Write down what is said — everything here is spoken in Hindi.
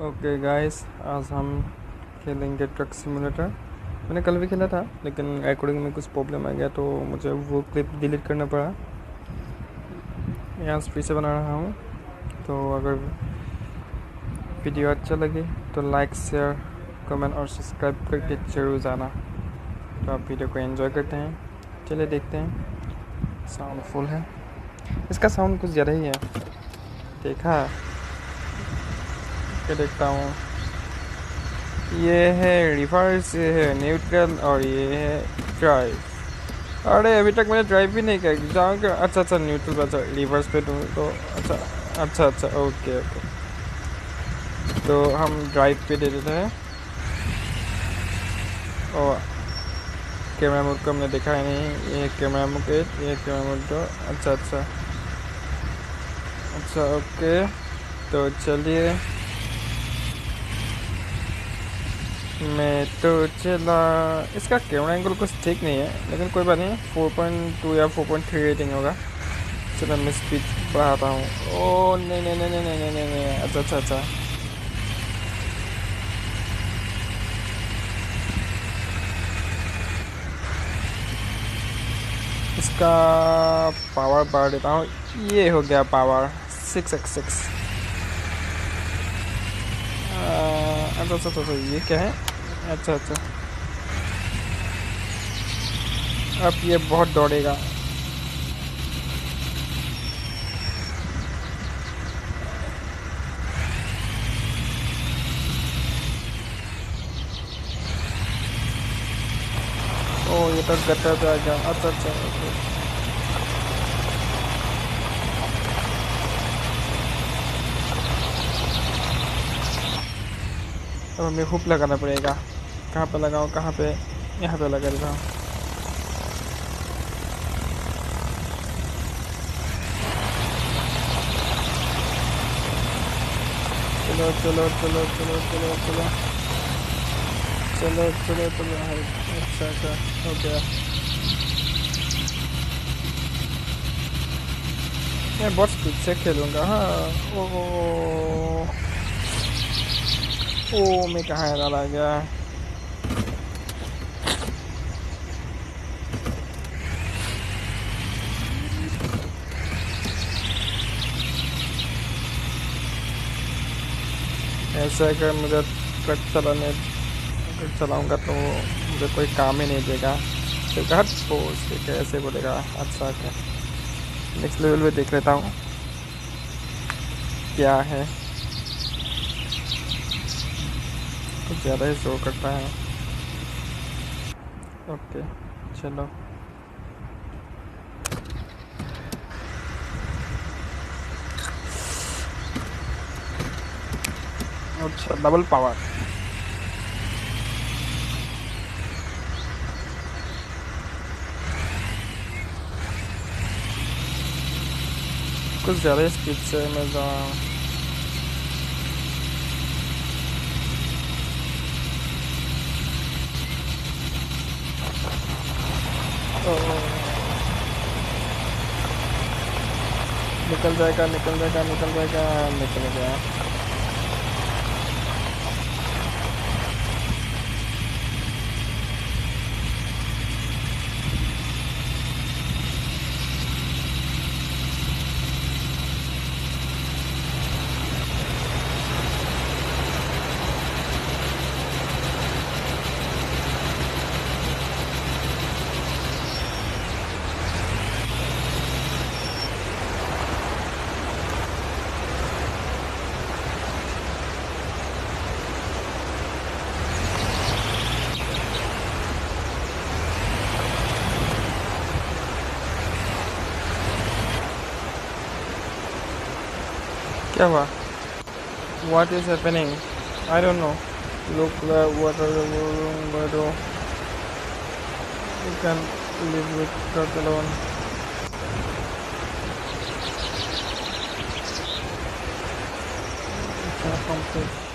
ओके गाइस, आज हम खेलेंगे ट्रक सिमुलेटर। मैंने कल भी खेला था लेकिन रिकॉर्डिंग में कुछ प्रॉब्लम आ गया तो मुझे वो क्लिप डिलीट करना पड़ा। यहाँ से फिर से बना रहा हूँ। तो अगर वीडियो अच्छा लगे तो लाइक, शेयर, कमेंट और सब्सक्राइब करके जरूर जाना। तो आप वीडियो को एंजॉय करते हैं। चलिए देखते हैं। साउंड फुल है, इसका साउंड कुछ ज़्यादा ही है। देखा क्या देखता हूँ। ये है रिवर्स, ये है न्यूट्रल और ये है ड्राइव। अरे अभी तक मैंने ड्राइव भी नहीं किया। जाऊँगा। अच्छा न्यूट्रल, अच्छा रिवर्स पे दूँ तो अच्छा ओके। तो हम ड्राइव पे दे देते हैं। और कैमरा मोड को हमने देखा है नहीं। ये कैमरा मोड, ये कैमरा मोड तो अच्छा ओके। तो चलिए, मैं तो चला। इसका कैमरा एंगल कुछ ठीक नहीं है लेकिन कोई बात नहीं। 4.2 या 4.3 रेटिंग होगा। चलो मैं स्पीड बढ़ाता हूँ। ओ नहीं, अच्छा। इसका पावर बढ़ा देता हूँ। ये हो गया पावर 6x6। अच्छा ये क्या है। अच्छा अब ये बहुत दौड़ेगा। ओ ये तो गटर पे आ गया। अच्छा ओके। अब हमें हुक लगाना पड़ेगा। कहाँ पे लगाऊँ, कहाँ पे। यहाँ पे लगा देता हूँ। चलो हाय। अच्छा हो गया। मैं बहुत स्पीड से खेलूँगा। हाँ। ओ मैं कहाँ डाला गया। ऐसे अगर मुझे ट्रक चलाऊँगा तो मुझे कोई काम ही नहीं देगा। तो हट पोस्ट ठीक है, ऐसे बोलेगा। अच्छा क्या, नेक्स्ट लेवल पे देख लेता हूँ क्या है। कुछ ज़्यादा ही शो करता है। ओके चलो। अच्छा डबल पावर। कुछ ज़्यादा स्पीड से मैं जा रहा हूँ। ओ, निकल जाएगा निकल गया। क्या हुआ? What is happening? I don't know. Look, what are the but you can live with that alone. It's not complete.